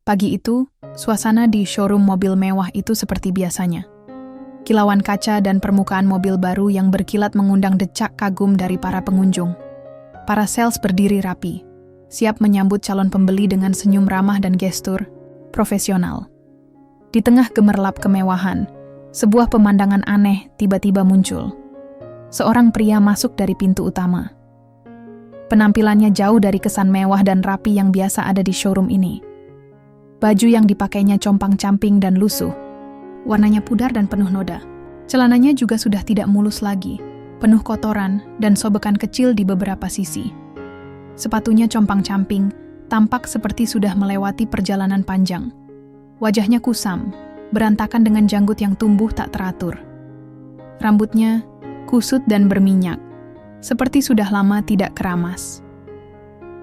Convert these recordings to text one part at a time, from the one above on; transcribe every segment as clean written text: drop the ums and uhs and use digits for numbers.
Pagi itu, suasana di showroom mobil mewah itu seperti biasanya. Kilauan kaca dan permukaan mobil baru yang berkilat mengundang decak kagum dari para pengunjung. Para sales berdiri rapi, siap menyambut calon pembeli dengan senyum ramah dan gestur profesional. Di tengah gemerlap kemewahan, sebuah pemandangan aneh tiba-tiba muncul. Seorang pria masuk dari pintu utama. Penampilannya jauh dari kesan mewah dan rapi yang biasa ada di showroom ini. Baju yang dipakainya compang-camping dan lusuh. Warnanya pudar dan penuh noda. Celananya juga sudah tidak mulus lagi, penuh kotoran dan sobekan kecil di beberapa sisi. Sepatunya compang-camping, tampak seperti sudah melewati perjalanan panjang. Wajahnya kusam, berantakan dengan janggut yang tumbuh tak teratur. Rambutnya kusut dan berminyak, seperti sudah lama tidak keramas.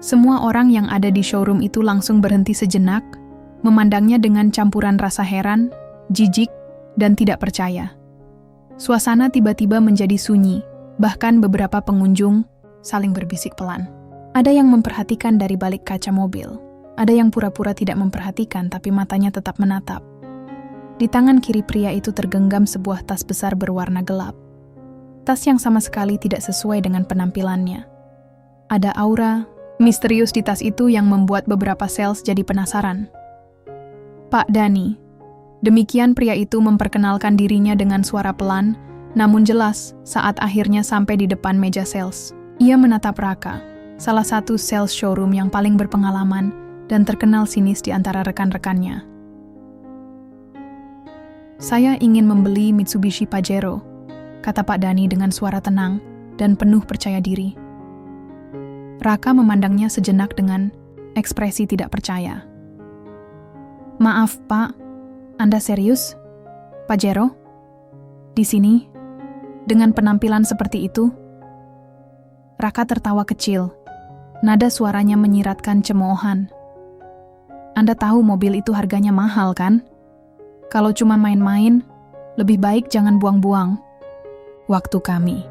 Semua orang yang ada di showroom itu langsung berhenti sejenak, memandangnya dengan campuran rasa heran, jijik, dan tidak percaya. Suasana tiba-tiba menjadi sunyi, bahkan beberapa pengunjung saling berbisik pelan. Ada yang memperhatikan dari balik kaca mobil, ada yang pura-pura tidak memperhatikan tapi matanya tetap menatap. Di tangan kiri pria itu tergenggam sebuah tas besar berwarna gelap. Tas yang sama sekali tidak sesuai dengan penampilannya. Ada aura misterius di tas itu yang membuat beberapa sales jadi penasaran. Pak Dhani. Demikian pria itu memperkenalkan dirinya dengan suara pelan, namun jelas saat akhirnya sampai di depan meja sales. Ia menatap Raka, salah satu sales showroom yang paling berpengalaman dan terkenal sinis di antara rekan-rekannya. Saya ingin membeli Mitsubishi Pajero, kata Pak Dhani dengan suara tenang dan penuh percaya diri. Raka memandangnya sejenak dengan ekspresi tidak percaya. Maaf, Pak, Anda serius? Pajero? Di sini? Dengan penampilan seperti itu? Raka tertawa kecil. Nada suaranya menyiratkan cemoohan. Anda tahu mobil itu harganya mahal, kan? Kalau cuma main-main, lebih baik jangan buang-buang waktu kami.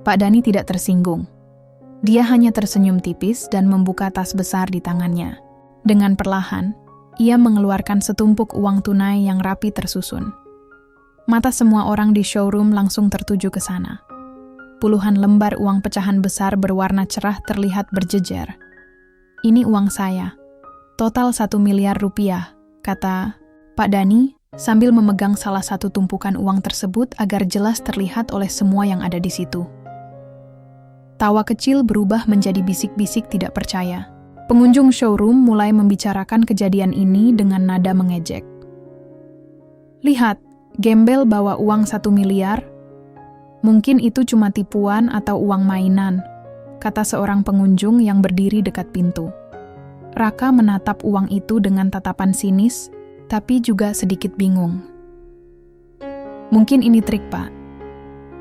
Pak Dhani tidak tersinggung. Dia hanya tersenyum tipis dan membuka tas besar di tangannya. Dengan perlahan, ia mengeluarkan setumpuk uang tunai yang rapi tersusun. Mata semua orang di showroom langsung tertuju ke sana. Puluhan lembar uang pecahan besar berwarna cerah terlihat berjejer. Ini uang saya. Total 1 miliar rupiah, kata Pak Dhani sambil memegang salah satu tumpukan uang tersebut agar jelas terlihat oleh semua yang ada di situ. Tawa kecil berubah menjadi bisik-bisik tidak percaya. Pengunjung showroom mulai membicarakan kejadian ini dengan nada mengejek. Lihat, gembel bawa uang 1 miliar. Mungkin itu cuma tipuan atau uang mainan, kata seorang pengunjung yang berdiri dekat pintu. Raka menatap uang itu dengan tatapan sinis, tapi juga sedikit bingung. Mungkin ini trik, Pak.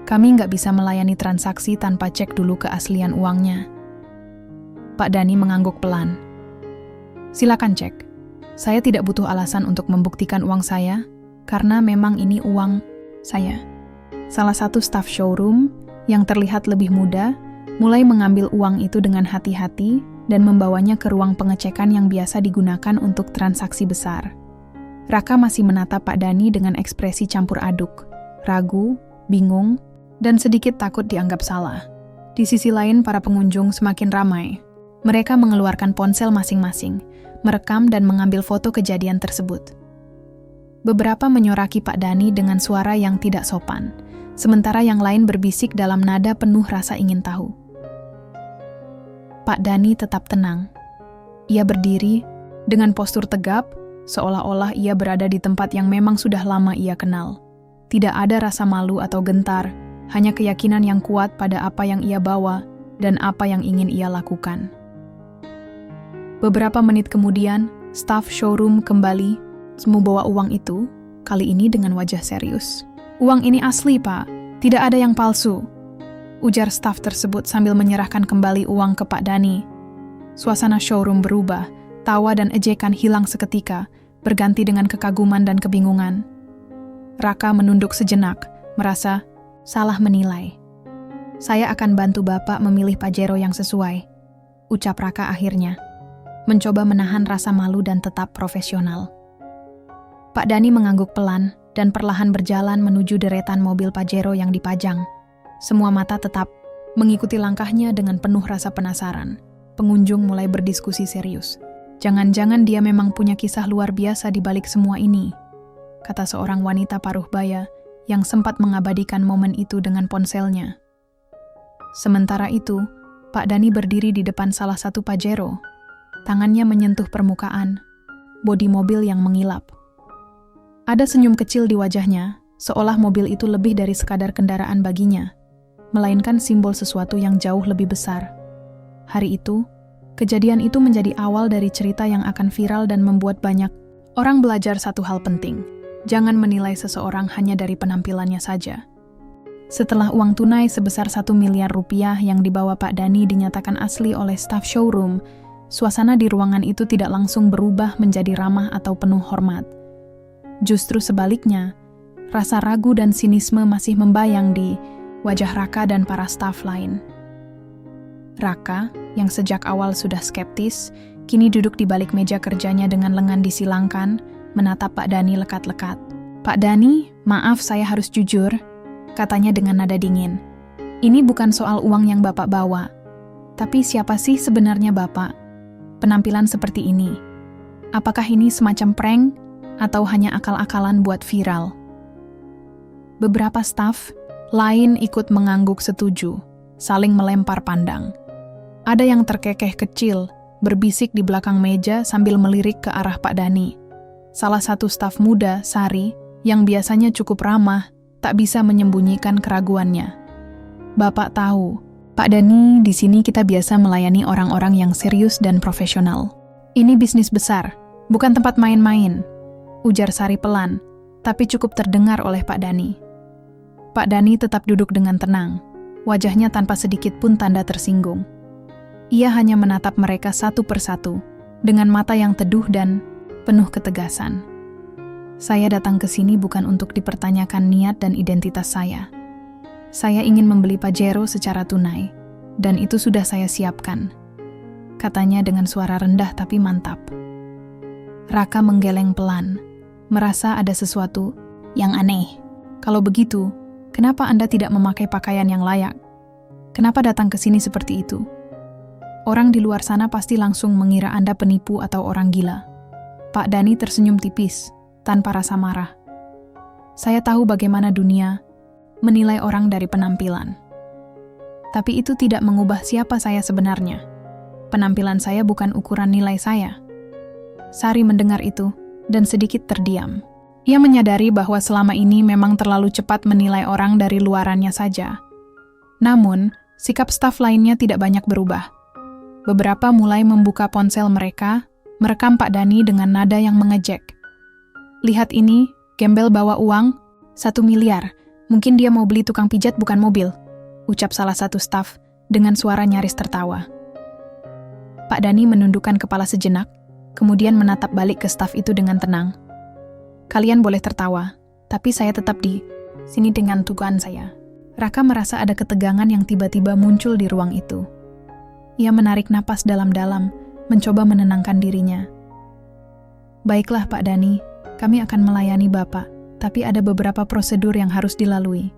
Kami nggak bisa melayani transaksi tanpa cek dulu keaslian uangnya. Pak Dhani mengangguk pelan. Silakan cek. Saya tidak butuh alasan untuk membuktikan uang saya, karena memang ini uang saya. Salah satu staf showroom yang terlihat lebih muda mulai mengambil uang itu dengan hati-hati dan membawanya ke ruang pengecekan yang biasa digunakan untuk transaksi besar. Raka masih menatap Pak Dhani dengan ekspresi campur aduk, ragu, bingung, dan sedikit takut dianggap salah. Di sisi lain, para pengunjung semakin ramai. Mereka mengeluarkan ponsel masing-masing, merekam dan mengambil foto kejadian tersebut. Beberapa menyoraki Pak Dhani dengan suara yang tidak sopan, sementara yang lain berbisik dalam nada penuh rasa ingin tahu. Pak Dhani tetap tenang. Ia berdiri dengan postur tegap, seolah-olah ia berada di tempat yang memang sudah lama ia kenal. Tidak ada rasa malu atau gentar, hanya keyakinan yang kuat pada apa yang ia bawa dan apa yang ingin ia lakukan. Beberapa menit kemudian, staf showroom kembali membawa uang itu, kali ini dengan wajah serius. Uang ini asli, Pak. Tidak ada yang palsu, ujar staf tersebut sambil menyerahkan kembali uang ke Pak Dhani. Suasana showroom berubah, tawa dan ejekan hilang seketika, berganti dengan kekaguman dan kebingungan. Raka menunduk sejenak, merasa salah menilai. Saya akan bantu Bapak memilih Pajero yang sesuai, ucap Raka akhirnya. mencoba menahan rasa malu dan tetap profesional. Pak Dani mengangguk pelan dan perlahan berjalan menuju deretan mobil Pajero yang dipajang. Semua mata tetap mengikuti langkahnya dengan penuh rasa penasaran. Pengunjung mulai berdiskusi serius. Jangan-jangan dia memang punya kisah luar biasa di balik semua ini, kata seorang wanita paruh baya yang sempat mengabadikan momen itu dengan ponselnya. Sementara itu, Pak Dani berdiri di depan salah satu Pajero. Tangannya menyentuh permukaan, bodi mobil yang mengilap. Ada senyum kecil di wajahnya, seolah mobil itu lebih dari sekadar kendaraan baginya, melainkan simbol sesuatu yang jauh lebih besar. Hari itu, kejadian itu menjadi awal dari cerita yang akan viral dan membuat banyak orang belajar satu hal penting. Jangan menilai seseorang hanya dari penampilannya saja. Setelah uang tunai sebesar 1 miliar rupiah yang dibawa Pak Dani dinyatakan asli oleh staf showroom, suasana di ruangan itu tidak langsung berubah menjadi ramah atau penuh hormat. Justru sebaliknya, rasa ragu dan sinisme masih membayang di wajah Raka dan para staf lain. Raka, yang sejak awal sudah skeptis, kini duduk di balik meja kerjanya dengan lengan disilangkan, menatap Pak Dani lekat-lekat. "Pak Dani, maaf saya harus jujur," katanya dengan nada dingin. "Ini bukan soal uang yang Bapak bawa. Tapi siapa sih sebenarnya Bapak? Penampilan seperti ini. Apakah ini semacam prank atau hanya akal-akalan buat viral?" Beberapa staf lain ikut mengangguk setuju, saling melempar pandang. Ada yang terkekeh kecil, berbisik di belakang meja sambil melirik ke arah Pak Dani. Salah satu staf muda, Sari, yang biasanya cukup ramah, tak bisa menyembunyikan keraguannya. "Bapak tahu, Pak Dani, di sini kita biasa melayani orang-orang yang serius dan profesional. Ini bisnis besar, bukan tempat main-main," ujar Sari pelan, tapi cukup terdengar oleh Pak Dani. Pak Dani tetap duduk dengan tenang, wajahnya tanpa sedikit pun tanda tersinggung. Ia hanya menatap mereka satu persatu, dengan mata yang teduh dan penuh ketegasan. "Saya datang ke sini bukan untuk dipertanyakan niat dan identitas saya. Saya ingin membeli Pajero secara tunai, dan itu sudah saya siapkan," katanya dengan suara rendah tapi mantap. Raka menggeleng pelan, merasa ada sesuatu yang aneh. "Kalau begitu, kenapa Anda tidak memakai pakaian yang layak? Kenapa datang ke sini seperti itu? Orang di luar sana pasti langsung mengira Anda penipu atau orang gila." Pak Dani tersenyum tipis, tanpa rasa marah. "Saya tahu bagaimana dunia menilai orang dari penampilan. Tapi itu tidak mengubah siapa saya sebenarnya. Penampilan saya bukan ukuran nilai saya." Sari mendengar itu, dan sedikit terdiam. Ia menyadari bahwa selama ini memang terlalu cepat menilai orang dari luarannya saja. Namun, sikap staf lainnya tidak banyak berubah. Beberapa mulai membuka ponsel mereka, merekam Pak Dani dengan nada yang mengejek. "Lihat ini, gembel bawa uang, 1 miliar. Mungkin dia mau beli tukang pijat bukan mobil," ucap salah satu staf dengan suara nyaris tertawa. Pak Dani menundukkan kepala sejenak, kemudian menatap balik ke staf itu dengan tenang. "Kalian boleh tertawa, tapi saya tetap di sini dengan tujuan saya." Raka merasa ada ketegangan yang tiba-tiba muncul di ruang itu. Ia menarik napas dalam-dalam, mencoba menenangkan dirinya. "Baiklah Pak Dani, kami akan melayani Bapak, tapi ada beberapa prosedur yang harus dilalui.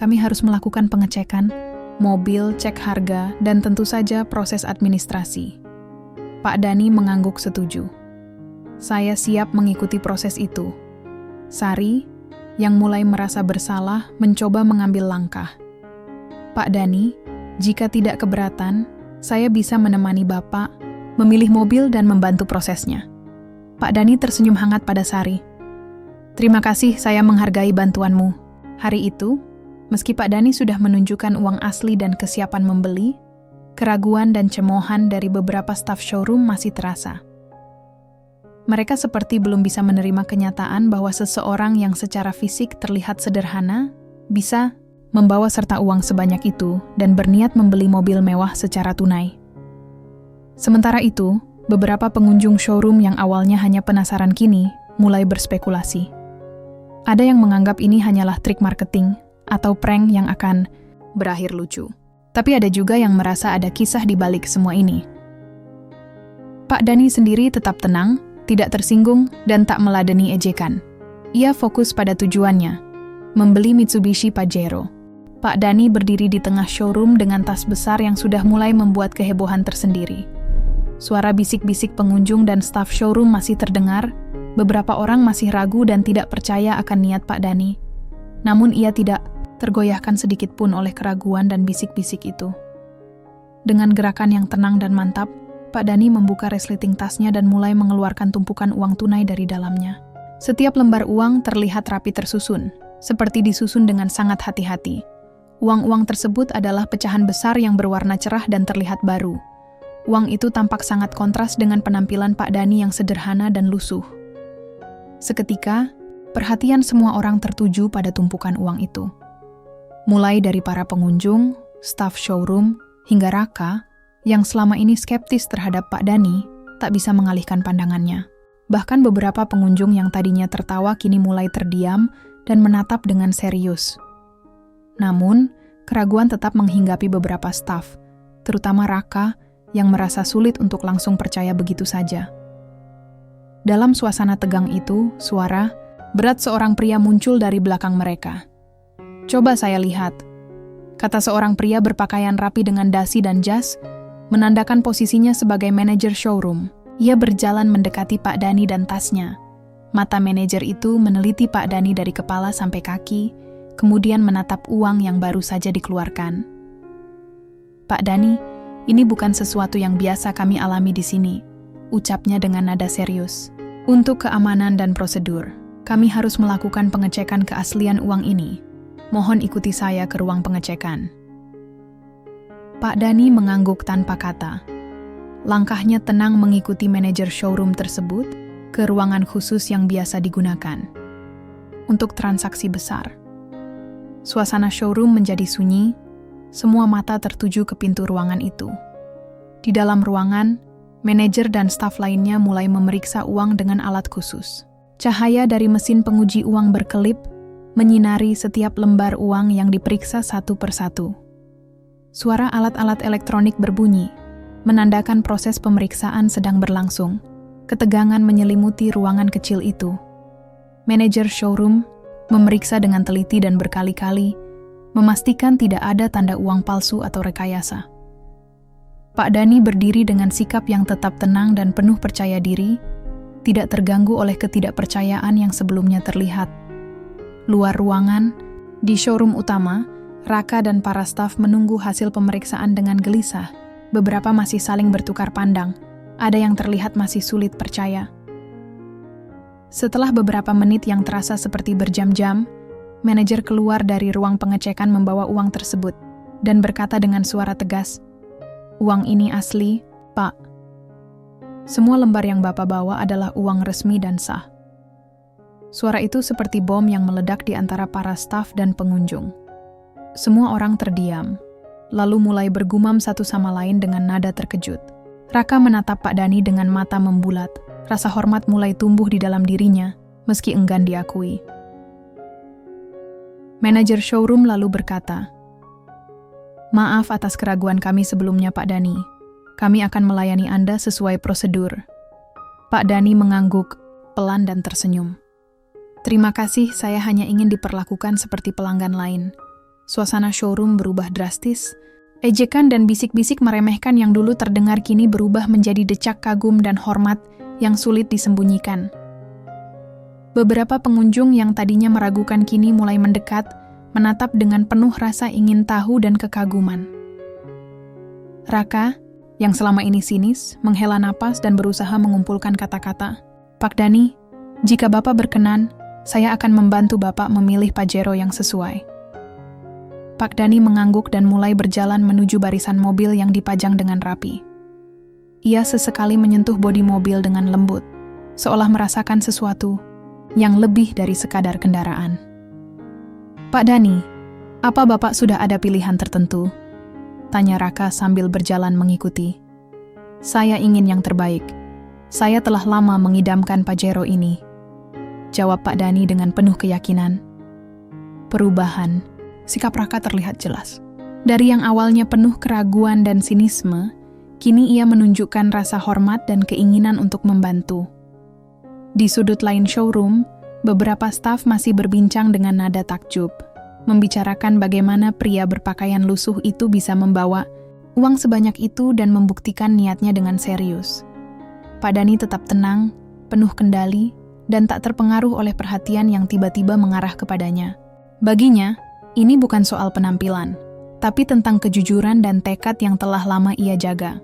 Kami harus melakukan pengecekan, mobil, cek harga, dan tentu saja proses administrasi." Pak Dani mengangguk setuju. "Saya siap mengikuti proses itu." Sari, yang mulai merasa bersalah, mencoba mengambil langkah. "Pak Dani, jika tidak keberatan, saya bisa menemani Bapak, memilih mobil dan membantu prosesnya." Pak Dani tersenyum hangat pada Sari. "Terima kasih, saya menghargai bantuanmu." Hari itu, meski Pak Dani sudah menunjukkan uang asli dan kesiapan membeli, keraguan dan cemoohan dari beberapa staf showroom masih terasa. Mereka seperti belum bisa menerima kenyataan bahwa seseorang yang secara fisik terlihat sederhana bisa membawa serta uang sebanyak itu dan berniat membeli mobil mewah secara tunai. Sementara itu, beberapa pengunjung showroom yang awalnya hanya penasaran kini mulai berspekulasi. Ada yang menganggap ini hanyalah trik marketing atau prank yang akan berakhir lucu. Tapi ada juga yang merasa ada kisah di balik semua ini. Pak Dani sendiri tetap tenang, tidak tersinggung, dan tak meladeni ejekan. Ia fokus pada tujuannya, membeli Mitsubishi Pajero. Pak Dani berdiri di tengah showroom dengan tas besar yang sudah mulai membuat kehebohan tersendiri. Suara bisik-bisik pengunjung dan staf showroom masih terdengar. Beberapa orang masih ragu dan tidak percaya akan niat Pak Dani. Namun ia tidak tergoyahkan sedikit pun oleh keraguan dan bisik-bisik itu. Dengan gerakan yang tenang dan mantap, Pak Dani membuka resleting tasnya dan mulai mengeluarkan tumpukan uang tunai dari dalamnya. Setiap lembar uang terlihat rapi tersusun, seperti disusun dengan sangat hati-hati. Uang-uang tersebut adalah pecahan besar yang berwarna cerah dan terlihat baru. Uang itu tampak sangat kontras dengan penampilan Pak Dani yang sederhana dan lusuh. Seketika, perhatian semua orang tertuju pada tumpukan uang itu. Mulai dari para pengunjung, staf showroom, hingga Raka, yang selama ini skeptis terhadap Pak Dani, tak bisa mengalihkan pandangannya. Bahkan beberapa pengunjung yang tadinya tertawa kini mulai terdiam dan menatap dengan serius. Namun, keraguan tetap menghinggapi beberapa staf, terutama Raka, yang merasa sulit untuk langsung percaya begitu saja. Dalam suasana tegang itu, suara berat seorang pria muncul dari belakang mereka. "Coba saya lihat," kata seorang pria berpakaian rapi dengan dasi dan jas, menandakan posisinya sebagai manajer showroom. Ia berjalan mendekati Pak Dani dan tasnya. Mata manajer itu meneliti Pak Dani dari kepala sampai kaki, kemudian menatap uang yang baru saja dikeluarkan. "Pak Dani, ini bukan sesuatu yang biasa kami alami di sini," ucapnya dengan nada serius. "Untuk keamanan dan prosedur, kami harus melakukan pengecekan keaslian uang ini. Mohon ikuti saya ke ruang pengecekan." Pak Dani mengangguk tanpa kata. Langkahnya tenang mengikuti manajer showroom tersebut ke ruangan khusus yang biasa digunakan untuk transaksi besar. Suasana showroom menjadi sunyi, semua mata tertuju ke pintu ruangan itu. Di dalam ruangan, manajer dan staf lainnya mulai memeriksa uang dengan alat khusus. Cahaya dari mesin penguji uang berkelip, menyinari setiap lembar uang yang diperiksa satu persatu. Suara alat-alat elektronik berbunyi, menandakan proses pemeriksaan sedang berlangsung. Ketegangan menyelimuti ruangan kecil itu. Manajer showroom memeriksa dengan teliti dan berkali-kali, memastikan tidak ada tanda uang palsu atau rekayasa. Pak Dani berdiri dengan sikap yang tetap tenang dan penuh percaya diri, tidak terganggu oleh ketidakpercayaan yang sebelumnya terlihat. Luar ruangan, di showroom utama, Raka dan para staf menunggu hasil pemeriksaan dengan gelisah. Beberapa masih saling bertukar pandang, ada yang terlihat masih sulit percaya. Setelah beberapa menit yang terasa seperti berjam-jam, manajer keluar dari ruang pengecekan membawa uang tersebut dan berkata dengan suara tegas, "Uang ini asli, Pak. Semua lembar yang Bapak bawa adalah uang resmi dan sah." Suara itu seperti bom yang meledak di antara para staf dan pengunjung. Semua orang terdiam, lalu mulai bergumam satu sama lain dengan nada terkejut. Raka menatap Pak Dani dengan mata membulat. Rasa hormat mulai tumbuh di dalam dirinya, meski enggan diakui. Manajer showroom lalu berkata, "Maaf atas keraguan kami sebelumnya, Pak Dani. Kami akan melayani Anda sesuai prosedur." Pak Dani mengangguk, pelan dan tersenyum. "Terima kasih, saya hanya ingin diperlakukan seperti pelanggan lain." Suasana showroom berubah drastis. Ejekan dan bisik-bisik meremehkan yang dulu terdengar kini berubah menjadi decak kagum dan hormat yang sulit disembunyikan. Beberapa pengunjung yang tadinya meragukan kini mulai mendekat, menatap dengan penuh rasa ingin tahu dan kekaguman. Raka, yang selama ini sinis, menghela napas dan berusaha mengumpulkan kata-kata. "Pak Dani, jika Bapak berkenan, saya akan membantu Bapak memilih Pajero yang sesuai." Pak Dani mengangguk dan mulai berjalan menuju barisan mobil yang dipajang dengan rapi. Ia sesekali menyentuh bodi mobil dengan lembut, seolah merasakan sesuatu yang lebih dari sekadar kendaraan. "Pak Dani, apa Bapak sudah ada pilihan tertentu?" tanya Raka sambil berjalan mengikuti. "Saya ingin yang terbaik. Saya telah lama mengidamkan Pajero ini," jawab Pak Dani dengan penuh keyakinan. Perubahan. Sikap Raka terlihat jelas. Dari yang awalnya penuh keraguan dan sinisme, Kini ia menunjukkan rasa hormat dan keinginan untuk membantu. Di sudut lain showroom, beberapa staf masih berbincang dengan nada takjub, membicarakan bagaimana pria berpakaian lusuh itu bisa membawa uang sebanyak itu dan membuktikan niatnya dengan serius. Pak Dhani tetap tenang, penuh kendali, dan tak terpengaruh oleh perhatian yang tiba-tiba mengarah kepadanya. Baginya, ini bukan soal penampilan, tapi tentang kejujuran dan tekad yang telah lama ia jaga.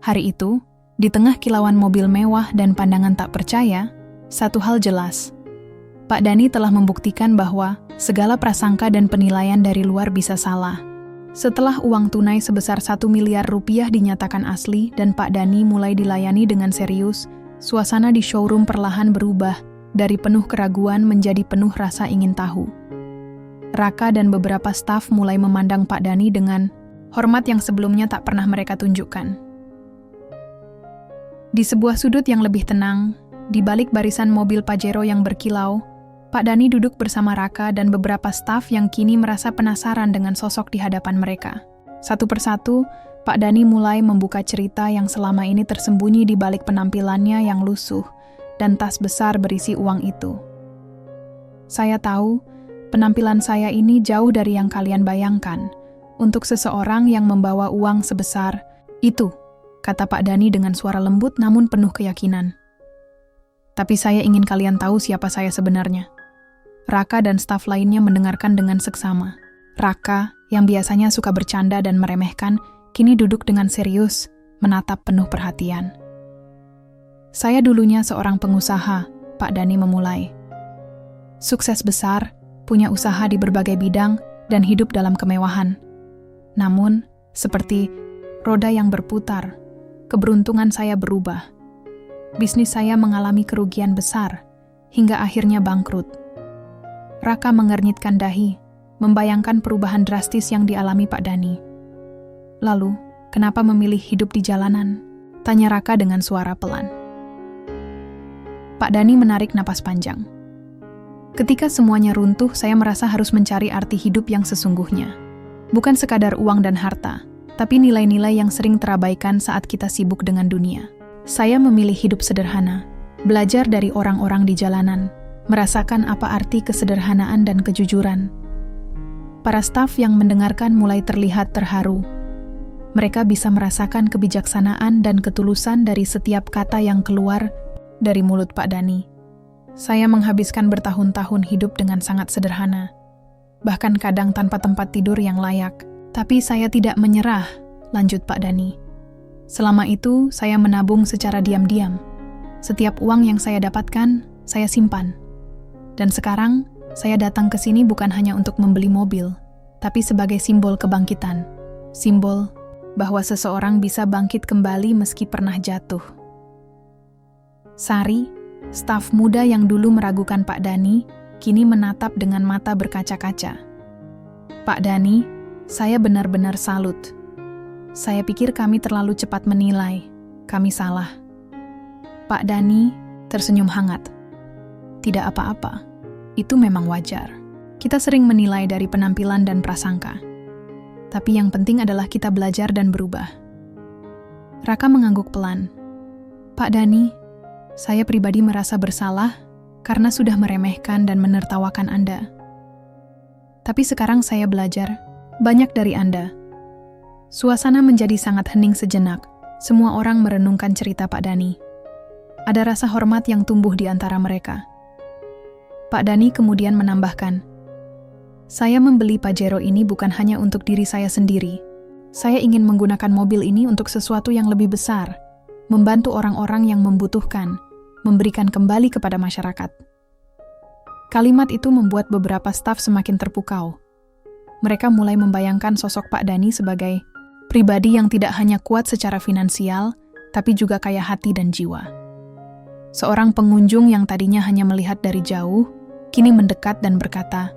Hari itu, di tengah kilauan mobil mewah dan pandangan tak percaya, satu hal jelas. Pak Dhani telah membuktikan bahwa segala prasangka dan penilaian dari luar bisa salah. Setelah uang tunai sebesar 1 miliar rupiah dinyatakan asli dan Pak Dhani mulai dilayani dengan serius, suasana di showroom perlahan berubah dari penuh keraguan menjadi penuh rasa ingin tahu. Raka dan beberapa staf mulai memandang Pak Dhani dengan hormat yang sebelumnya tak pernah mereka tunjukkan. Di sebuah sudut yang lebih tenang, di balik barisan mobil Pajero yang berkilau, Pak Dhani duduk bersama Raka dan beberapa staf yang kini merasa penasaran dengan sosok di hadapan mereka. Satu persatu, Pak Dhani mulai membuka cerita yang selama ini tersembunyi di balik penampilannya yang lusuh dan tas besar berisi uang itu. Saya tahu, penampilan saya ini jauh dari yang kalian bayangkan, untuk seseorang yang membawa uang sebesar itu, kata Pak Dhani dengan suara lembut namun penuh keyakinan. Tapi saya ingin kalian tahu siapa saya sebenarnya. Raka dan staf lainnya mendengarkan dengan seksama. Raka, yang biasanya suka bercanda dan meremehkan, kini duduk dengan serius, menatap penuh perhatian. Saya dulunya seorang pengusaha, Pak Dhani memulai. Sukses besar, punya usaha di berbagai bidang, dan hidup dalam kemewahan. Namun, seperti roda yang berputar, keberuntungan saya berubah. Bisnis saya mengalami kerugian besar, hingga akhirnya bangkrut. Raka mengernyitkan dahi, membayangkan perubahan drastis yang dialami Pak Dhani. Lalu, kenapa memilih hidup di jalanan? Tanya Raka dengan suara pelan. Pak Dhani menarik napas panjang. Ketika semuanya runtuh, saya merasa harus mencari arti hidup yang sesungguhnya. Bukan sekadar uang dan harta, tapi nilai-nilai yang sering terabaikan saat kita sibuk dengan dunia. Saya memilih hidup sederhana, belajar dari orang-orang di jalanan, merasakan apa arti kesederhanaan dan kejujuran. Para staf yang mendengarkan mulai terlihat terharu. Mereka bisa merasakan kebijaksanaan dan ketulusan dari setiap kata yang keluar dari mulut Pak Dhani. Saya menghabiskan bertahun-tahun hidup dengan sangat sederhana, bahkan kadang tanpa tempat tidur yang layak. Tapi saya tidak menyerah, lanjut Pak Dhani. Selama itu, saya menabung secara diam-diam. Setiap uang yang saya dapatkan, saya simpan. Dan sekarang, saya datang ke sini bukan hanya untuk membeli mobil, tapi sebagai simbol kebangkitan. Simbol bahwa seseorang bisa bangkit kembali meski pernah jatuh. Sari, staf muda yang dulu meragukan Pak Dhani, kini menatap dengan mata berkaca-kaca. Pak Dhani, saya benar-benar salut. Saya pikir kami terlalu cepat menilai. Kami salah. Pak Dhani tersenyum hangat. Tidak apa-apa. Itu memang wajar. Kita sering menilai dari penampilan dan prasangka. Tapi yang penting adalah kita belajar dan berubah. Raka mengangguk pelan. Pak Dhani, saya pribadi merasa bersalah karena sudah meremehkan dan menertawakan Anda. Tapi sekarang saya belajar banyak dari Anda. Suasana menjadi sangat hening sejenak. Semua orang merenungkan cerita Pak Dhani. Ada rasa hormat yang tumbuh di antara mereka. Pak Dhani kemudian menambahkan, saya membeli Pajero ini bukan hanya untuk diri saya sendiri. Saya ingin menggunakan mobil ini untuk sesuatu yang lebih besar, membantu orang-orang yang membutuhkan, memberikan kembali kepada masyarakat. Kalimat itu membuat beberapa staf semakin terpukau. Mereka mulai membayangkan sosok Pak Dhani sebagai pribadi yang tidak hanya kuat secara finansial, tapi juga kaya hati dan jiwa. Seorang pengunjung yang tadinya hanya melihat dari jauh, kini mendekat dan berkata,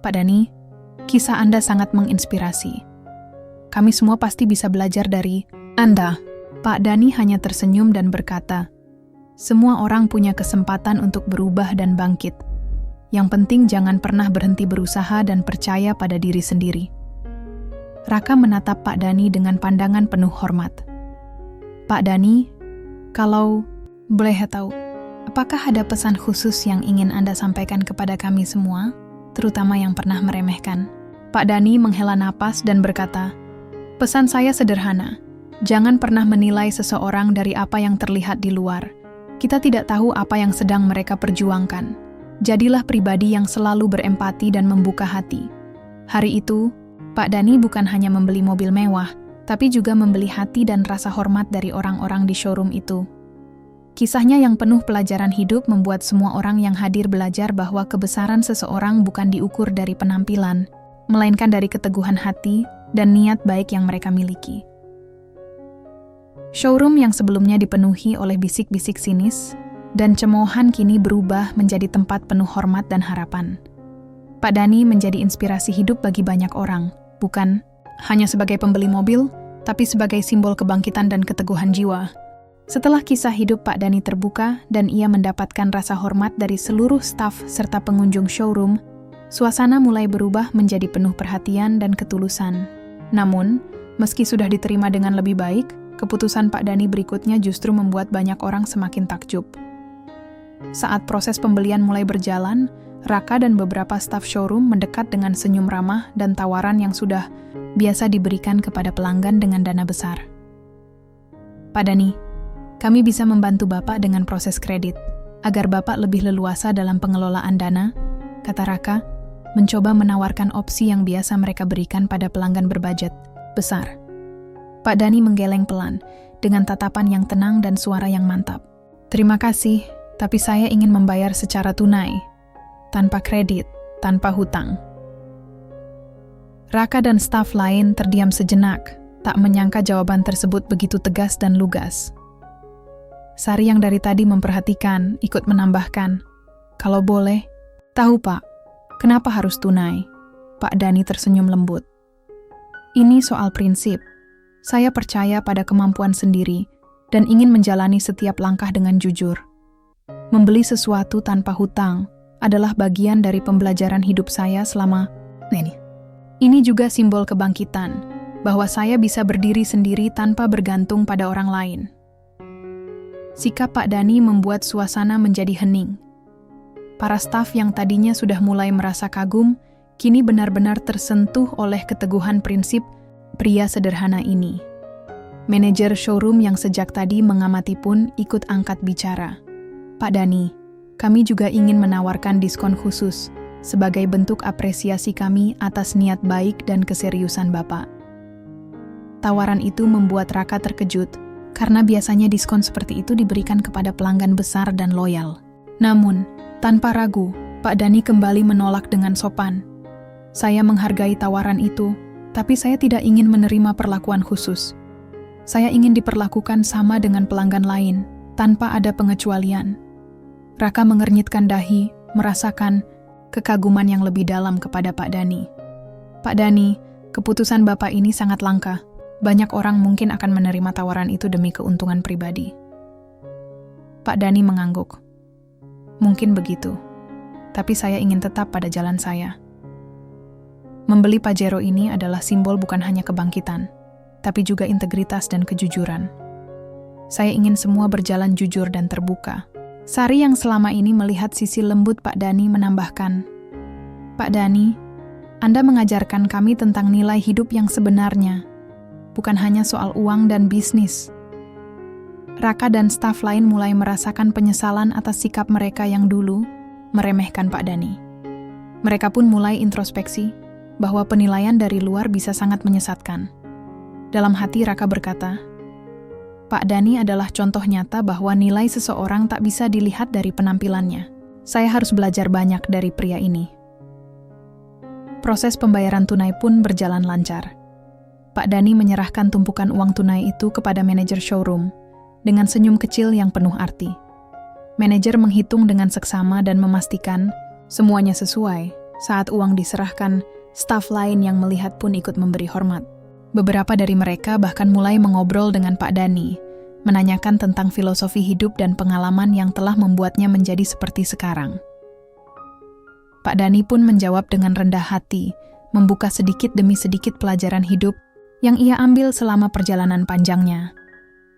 Pak Dhani, kisah Anda sangat menginspirasi. Kami semua pasti bisa belajar dari Anda. Pak Dhani hanya tersenyum dan berkata, semua orang punya kesempatan untuk berubah dan bangkit. Yang penting jangan pernah berhenti berusaha dan percaya pada diri sendiri. Raka menatap Pak Dani dengan pandangan penuh hormat. Pak Dani, kalau boleh tahu, apakah ada pesan khusus yang ingin Anda sampaikan kepada kami semua, terutama yang pernah meremehkan? Pak Dani menghela napas dan berkata, pesan saya sederhana, jangan pernah menilai seseorang dari apa yang terlihat di luar. Kita tidak tahu apa yang sedang mereka perjuangkan. Jadilah pribadi yang selalu berempati dan membuka hati. Hari itu, Pak Dani bukan hanya membeli mobil mewah, tapi juga membeli hati dan rasa hormat dari orang-orang di showroom itu. Kisahnya yang penuh pelajaran hidup membuat semua orang yang hadir belajar bahwa kebesaran seseorang bukan diukur dari penampilan, melainkan dari keteguhan hati dan niat baik yang mereka miliki. Showroom yang sebelumnya dipenuhi oleh bisik-bisik sinis dan cemoohan kini berubah menjadi tempat penuh hormat dan harapan. Pak Dani menjadi inspirasi hidup bagi banyak orang, bukan hanya sebagai pembeli mobil, tapi sebagai simbol kebangkitan dan keteguhan jiwa. Setelah kisah hidup Pak Dani terbuka dan ia mendapatkan rasa hormat dari seluruh staf serta pengunjung showroom, suasana mulai berubah menjadi penuh perhatian dan ketulusan. Namun, meski sudah diterima dengan lebih baik, keputusan Pak Dani berikutnya justru membuat banyak orang semakin takjub. Saat proses pembelian mulai berjalan, Raka dan beberapa staf showroom mendekat dengan senyum ramah dan tawaran yang sudah biasa diberikan kepada pelanggan dengan dana besar. Pak Dani, kami bisa membantu Bapak dengan proses kredit, agar Bapak lebih leluasa dalam pengelolaan dana, kata Raka, mencoba menawarkan opsi yang biasa mereka berikan pada pelanggan berbudget besar. Pak Dani menggeleng pelan, dengan tatapan yang tenang dan suara yang mantap. Terima kasih, tapi saya ingin membayar secara tunai, tanpa kredit, tanpa hutang. Raka dan staf lain terdiam sejenak, tak menyangka jawaban tersebut begitu tegas dan lugas. Sari yang dari tadi memperhatikan, ikut menambahkan, kalau boleh, tahu Pak, kenapa harus tunai? Pak Dani tersenyum lembut. Ini soal prinsip. Saya percaya pada kemampuan sendiri dan ingin menjalani setiap langkah dengan jujur. Membeli sesuatu tanpa hutang adalah bagian dari pembelajaran hidup saya selama ini. Ini juga simbol kebangkitan, bahwa saya bisa berdiri sendiri tanpa bergantung pada orang lain. Sikap Pak Dani membuat suasana menjadi hening. Para staf yang tadinya sudah mulai merasa kagum, kini benar-benar tersentuh oleh keteguhan prinsip pria sederhana ini. Manajer showroom yang sejak tadi mengamati pun ikut angkat bicara. Pak Dani, kami juga ingin menawarkan diskon khusus sebagai bentuk apresiasi kami atas niat baik dan keseriusan Bapak. Tawaran itu membuat Raka terkejut, karena biasanya diskon seperti itu diberikan kepada pelanggan besar dan loyal. Namun, tanpa ragu, Pak Dani kembali menolak dengan sopan. Saya menghargai tawaran itu, tapi saya tidak ingin menerima perlakuan khusus. Saya ingin diperlakukan sama dengan pelanggan lain, tanpa ada pengecualian. Raka mengernyitkan dahi, merasakan kekaguman yang lebih dalam kepada Pak Dani. Pak Dani, keputusan Bapak ini sangat langka. Banyak orang mungkin akan menerima tawaran itu demi keuntungan pribadi. Pak Dani mengangguk. Mungkin begitu, tapi saya ingin tetap pada jalan saya. Membeli Pajero ini adalah simbol bukan hanya kebangkitan, tapi juga integritas dan kejujuran. Saya ingin semua berjalan jujur dan terbuka. Sari yang selama ini melihat sisi lembut Pak Dani menambahkan, Pak Dani, Anda mengajarkan kami tentang nilai hidup yang sebenarnya, bukan hanya soal uang dan bisnis. Raka dan staf lain mulai merasakan penyesalan atas sikap mereka yang dulu meremehkan Pak Dani. Mereka pun mulai introspeksi, bahwa penilaian dari luar bisa sangat menyesatkan. Dalam hati Raka berkata, Pak Dani adalah contoh nyata bahwa nilai seseorang tak bisa dilihat dari penampilannya. Saya harus belajar banyak dari pria ini. Proses pembayaran tunai pun berjalan lancar. Pak Dani menyerahkan tumpukan uang tunai itu kepada manajer showroom dengan senyum kecil yang penuh arti. Manajer menghitung dengan seksama dan memastikan semuanya sesuai. Saat uang diserahkan, staf lain yang melihat pun ikut memberi hormat. Beberapa dari mereka bahkan mulai mengobrol dengan Pak Dani, menanyakan tentang filosofi hidup dan pengalaman yang telah membuatnya menjadi seperti sekarang. Pak Dani pun menjawab dengan rendah hati, membuka sedikit demi sedikit pelajaran hidup yang ia ambil selama perjalanan panjangnya.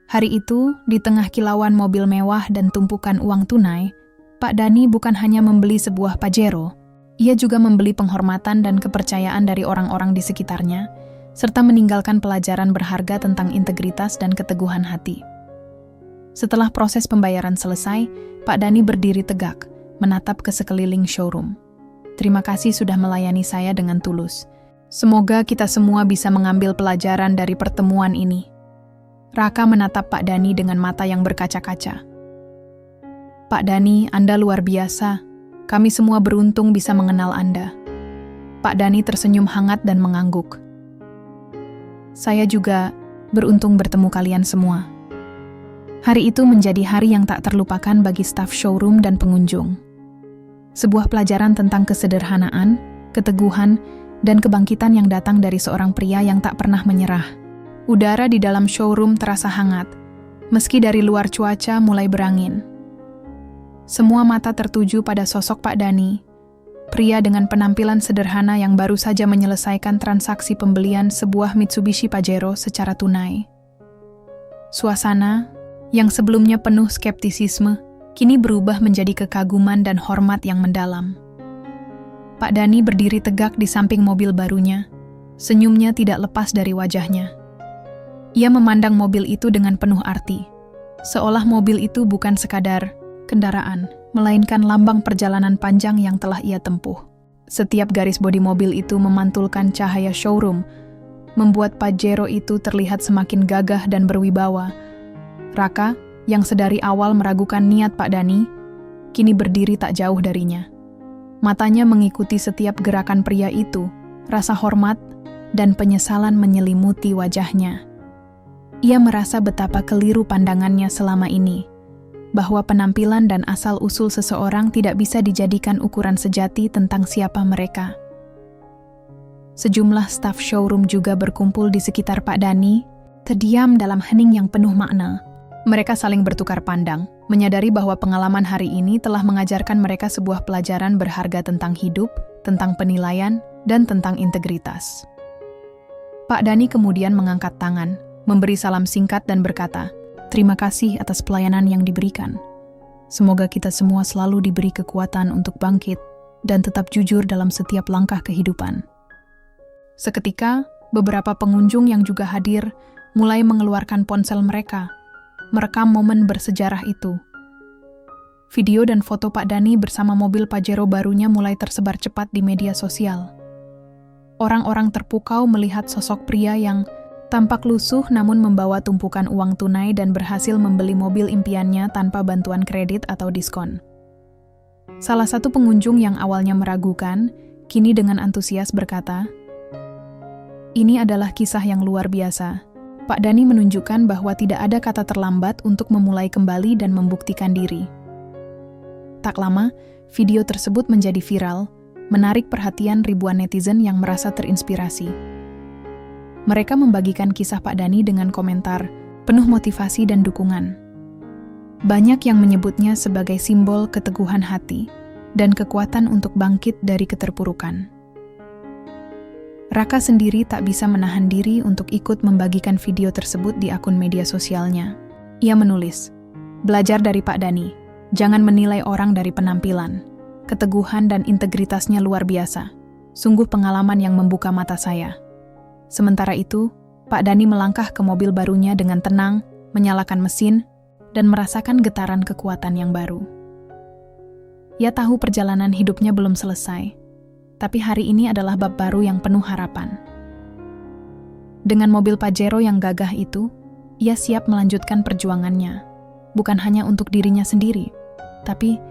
Hari itu, di tengah kilauan mobil mewah dan tumpukan uang tunai, Pak Dani bukan hanya membeli sebuah Pajero, ia juga membeli penghormatan dan kepercayaan dari orang-orang di sekitarnya, serta meninggalkan pelajaran berharga tentang integritas dan keteguhan hati. Setelah proses pembayaran selesai, Pak Dani berdiri tegak, menatap ke sekeliling showroom. Terima kasih sudah melayani saya dengan tulus. Semoga kita semua bisa mengambil pelajaran dari pertemuan ini. Raka menatap Pak Dani dengan mata yang berkaca-kaca. Pak Dani, Anda luar biasa. Kami semua beruntung bisa mengenal Anda. Pak Dani tersenyum hangat dan mengangguk. Saya juga beruntung bertemu kalian semua. Hari itu menjadi hari yang tak terlupakan bagi staf showroom dan pengunjung. Sebuah pelajaran tentang kesederhanaan, keteguhan, dan kebangkitan yang datang dari seorang pria yang tak pernah menyerah. Udara di dalam showroom terasa hangat, meski dari luar cuaca mulai berangin. Semua mata tertuju pada sosok Pak Dani, pria dengan penampilan sederhana yang baru saja menyelesaikan transaksi pembelian sebuah Mitsubishi Pajero secara tunai. Suasana, yang sebelumnya penuh skeptisisme, kini berubah menjadi kekaguman dan hormat yang mendalam. Pak Dani berdiri tegak di samping mobil barunya. Senyumnya tidak lepas dari wajahnya. Ia memandang mobil itu dengan penuh arti, seolah mobil itu bukan sekadar kendaraan, melainkan lambang perjalanan panjang yang telah ia tempuh. Setiap garis bodi mobil itu memantulkan cahaya showroom, membuat Pajero itu terlihat semakin gagah dan berwibawa. Raka, yang sedari awal meragukan niat Pak Dani, kini berdiri tak jauh darinya. Matanya mengikuti setiap gerakan pria itu, rasa hormat dan penyesalan menyelimuti wajahnya. Ia merasa betapa keliru pandangannya selama ini, bahwa penampilan dan asal-usul seseorang tidak bisa dijadikan ukuran sejati tentang siapa mereka. Sejumlah staf showroom juga berkumpul di sekitar Pak Dani, terdiam dalam hening yang penuh makna. Mereka saling bertukar pandang, menyadari bahwa pengalaman hari ini telah mengajarkan mereka sebuah pelajaran berharga tentang hidup, tentang penilaian, dan tentang integritas. Pak Dani kemudian mengangkat tangan, memberi salam singkat dan berkata, "Terima kasih atas pelayanan yang diberikan. Semoga kita semua selalu diberi kekuatan untuk bangkit dan tetap jujur dalam setiap langkah kehidupan." Seketika, beberapa pengunjung yang juga hadir mulai mengeluarkan ponsel mereka, merekam momen bersejarah itu. Video dan foto Pak Dani bersama mobil Pajero barunya mulai tersebar cepat di media sosial. Orang-orang terpukau melihat sosok pria yang tampak lusuh namun membawa tumpukan uang tunai dan berhasil membeli mobil impiannya tanpa bantuan kredit atau diskon. Salah satu pengunjung yang awalnya meragukan, kini dengan antusias berkata, "Ini adalah kisah yang luar biasa. Pak Dani menunjukkan bahwa tidak ada kata terlambat untuk memulai kembali dan membuktikan diri." Tak lama, video tersebut menjadi viral, menarik perhatian ribuan netizen yang merasa terinspirasi. Mereka membagikan kisah Pak Dani dengan komentar penuh motivasi dan dukungan. Banyak yang menyebutnya sebagai simbol keteguhan hati dan kekuatan untuk bangkit dari keterpurukan. Raka sendiri tak bisa menahan diri untuk ikut membagikan video tersebut di akun media sosialnya. Ia menulis, "Belajar dari Pak Dani, jangan menilai orang dari penampilan. Keteguhan dan integritasnya luar biasa. Sungguh pengalaman yang membuka mata saya." Sementara itu, Pak Dani melangkah ke mobil barunya dengan tenang, menyalakan mesin, dan merasakan getaran kekuatan yang baru. Ia tahu perjalanan hidupnya belum selesai, tapi hari ini adalah bab baru yang penuh harapan. Dengan mobil Pajero yang gagah itu, ia siap melanjutkan perjuangannya, bukan hanya untuk dirinya sendiri, tapi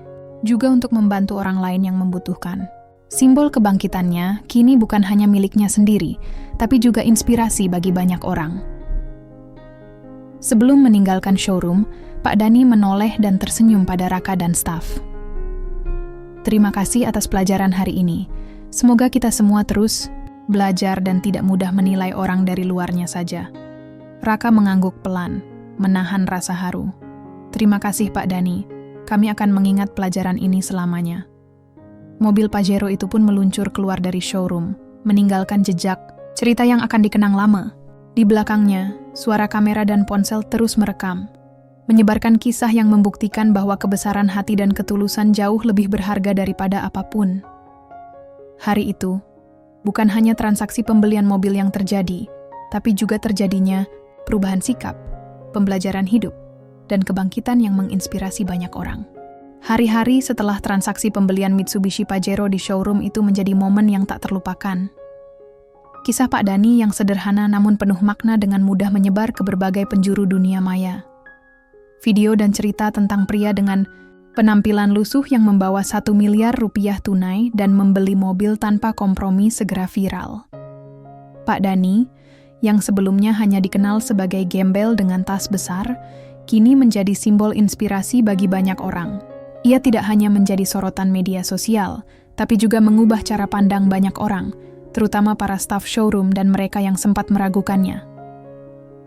juga untuk membantu orang lain yang membutuhkan. Simbol kebangkitannya kini bukan hanya miliknya sendiri, tapi juga inspirasi bagi banyak orang. Sebelum meninggalkan showroom, Pak Dani menoleh dan tersenyum pada Raka dan staf. "Terima kasih atas pelajaran hari ini. Semoga kita semua terus belajar dan tidak mudah menilai orang dari luarnya saja." Raka mengangguk pelan, menahan rasa haru. "Terima kasih Pak Dani, kami akan mengingat pelajaran ini selamanya." Mobil Pajero itu pun meluncur keluar dari showroom, meninggalkan jejak, cerita yang akan dikenang lama. Di belakangnya, suara kamera dan ponsel terus merekam, menyebarkan kisah yang membuktikan bahwa kebesaran hati dan ketulusan jauh lebih berharga daripada apapun. Hari itu, bukan hanya transaksi pembelian mobil yang terjadi, tapi juga terjadinya perubahan sikap, pembelajaran hidup, dan kebangkitan yang menginspirasi banyak orang. Hari-hari setelah transaksi pembelian Mitsubishi Pajero di showroom itu menjadi momen yang tak terlupakan. Kisah Pak Dani yang sederhana namun penuh makna dengan mudah menyebar ke berbagai penjuru dunia maya. Video dan cerita tentang pria dengan penampilan lusuh yang membawa 1 miliar rupiah tunai dan membeli mobil tanpa kompromi segera viral. Pak Dani, yang sebelumnya hanya dikenal sebagai gembel dengan tas besar, kini menjadi simbol inspirasi bagi banyak orang. Ia tidak hanya menjadi sorotan media sosial, tapi juga mengubah cara pandang banyak orang, terutama para staf showroom dan mereka yang sempat meragukannya.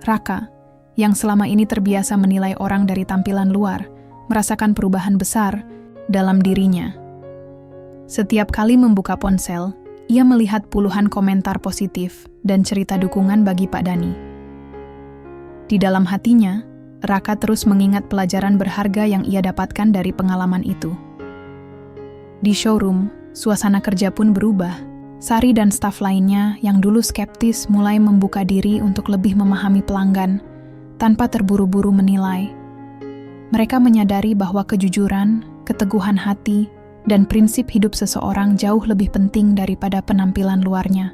Raka, yang selama ini terbiasa menilai orang dari tampilan luar, merasakan perubahan besar dalam dirinya. Setiap kali membuka ponsel, ia melihat puluhan komentar positif dan cerita dukungan bagi Pak Dani. Di dalam hatinya, Raka terus mengingat pelajaran berharga yang ia dapatkan dari pengalaman itu. Di showroom, suasana kerja pun berubah. Sari dan staf lainnya yang dulu skeptis mulai membuka diri untuk lebih memahami pelanggan, tanpa terburu-buru menilai. Mereka menyadari bahwa kejujuran, keteguhan hati, dan prinsip hidup seseorang jauh lebih penting daripada penampilan luarnya.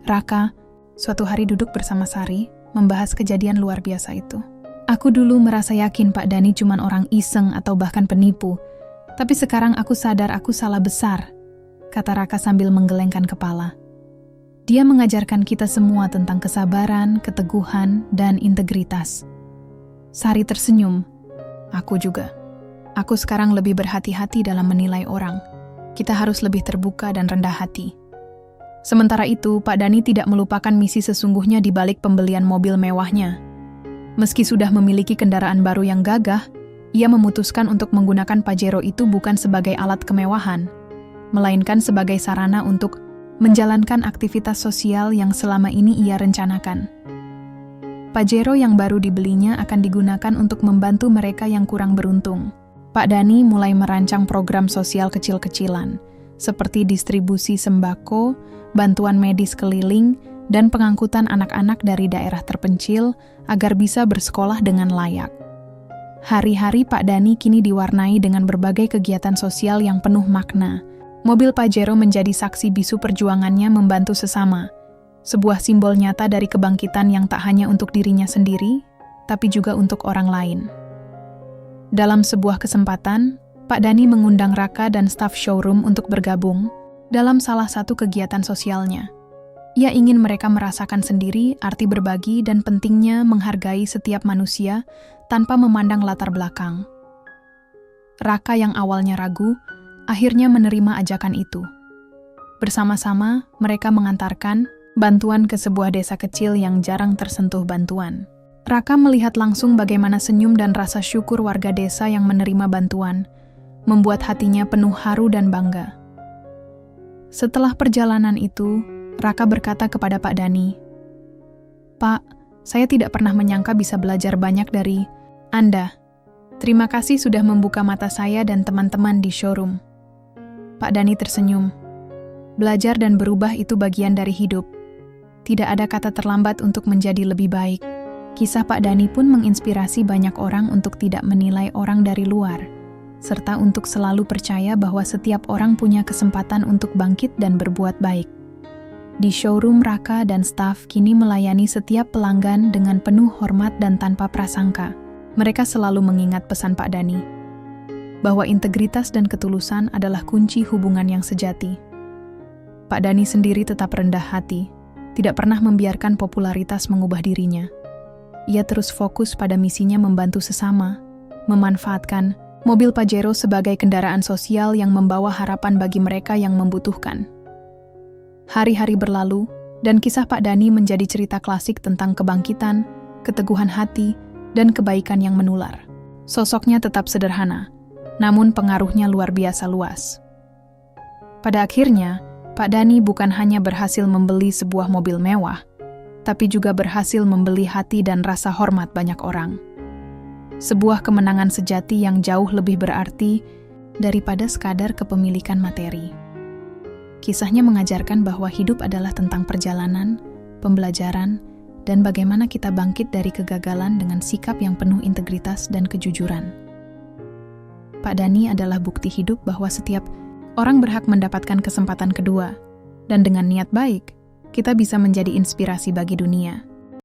Raka, suatu hari duduk bersama Sari, membahas kejadian luar biasa itu. Aku dulu merasa yakin Pak Dani cuma orang iseng atau bahkan penipu, tapi sekarang aku sadar aku salah besar, kata Raka sambil menggelengkan kepala. Dia mengajarkan kita semua tentang kesabaran, keteguhan, dan integritas. Sari tersenyum. Aku juga. Aku sekarang lebih berhati-hati dalam menilai orang. Kita harus lebih terbuka dan rendah hati. Sementara itu, Pak Dani tidak melupakan misi sesungguhnya di balik pembelian mobil mewahnya. Meski sudah memiliki kendaraan baru yang gagah, ia memutuskan untuk menggunakan Pajero itu bukan sebagai alat kemewahan, melainkan sebagai sarana untuk menjalankan aktivitas sosial yang selama ini ia rencanakan. Pajero yang baru dibelinya akan digunakan untuk membantu mereka yang kurang beruntung. Pak Dani mulai merancang program sosial kecil-kecilan, seperti distribusi sembako, bantuan medis keliling, dan pengangkutan anak-anak dari daerah terpencil agar bisa bersekolah dengan layak. Hari-hari Pak Dani kini diwarnai dengan berbagai kegiatan sosial yang penuh makna. Mobil Pajero menjadi saksi bisu perjuangannya membantu sesama, sebuah simbol nyata dari kebangkitan yang tak hanya untuk dirinya sendiri, tapi juga untuk orang lain. Dalam sebuah kesempatan, Pak Dani mengundang Raka dan staf showroom untuk bergabung dalam salah satu kegiatan sosialnya. Ia ingin mereka merasakan sendiri arti berbagi dan pentingnya menghargai setiap manusia tanpa memandang latar belakang. Raka yang awalnya ragu, akhirnya menerima ajakan itu. Bersama-sama, mereka mengantarkan bantuan ke sebuah desa kecil yang jarang tersentuh bantuan. Raka melihat langsung bagaimana senyum dan rasa syukur warga desa yang menerima bantuan, membuat hatinya penuh haru dan bangga. Setelah perjalanan itu, Raka berkata kepada Pak Dani, "Pak, saya tidak pernah menyangka bisa belajar banyak dari Anda. Terima kasih sudah membuka mata saya dan teman-teman di showroom." Pak Dani tersenyum. Belajar dan berubah itu bagian dari hidup. Tidak ada kata terlambat untuk menjadi lebih baik. Kisah Pak Dani pun menginspirasi banyak orang untuk tidak menilai orang dari luar, serta untuk selalu percaya bahwa setiap orang punya kesempatan untuk bangkit dan berbuat baik. Di showroom, Raka dan staf kini melayani setiap pelanggan dengan penuh hormat dan tanpa prasangka. Mereka selalu mengingat pesan Pak Dani, bahwa integritas dan ketulusan adalah kunci hubungan yang sejati. Pak Dani sendiri tetap rendah hati, tidak pernah membiarkan popularitas mengubah dirinya. Ia terus fokus pada misinya membantu sesama, memanfaatkan mobil Pajero sebagai kendaraan sosial yang membawa harapan bagi mereka yang membutuhkan. Hari-hari berlalu, dan kisah Pak Dani menjadi cerita klasik tentang kebangkitan, keteguhan hati, dan kebaikan yang menular. Sosoknya tetap sederhana, namun pengaruhnya luar biasa luas. Pada akhirnya, Pak Dani bukan hanya berhasil membeli sebuah mobil mewah, tapi juga berhasil membeli hati dan rasa hormat banyak orang. Sebuah kemenangan sejati yang jauh lebih berarti daripada sekadar kepemilikan materi. Kisahnya mengajarkan bahwa hidup adalah tentang perjalanan, pembelajaran, dan bagaimana kita bangkit dari kegagalan dengan sikap yang penuh integritas dan kejujuran. Pak Dani adalah bukti hidup bahwa setiap orang berhak mendapatkan kesempatan kedua, dan dengan niat baik, kita bisa menjadi inspirasi bagi dunia.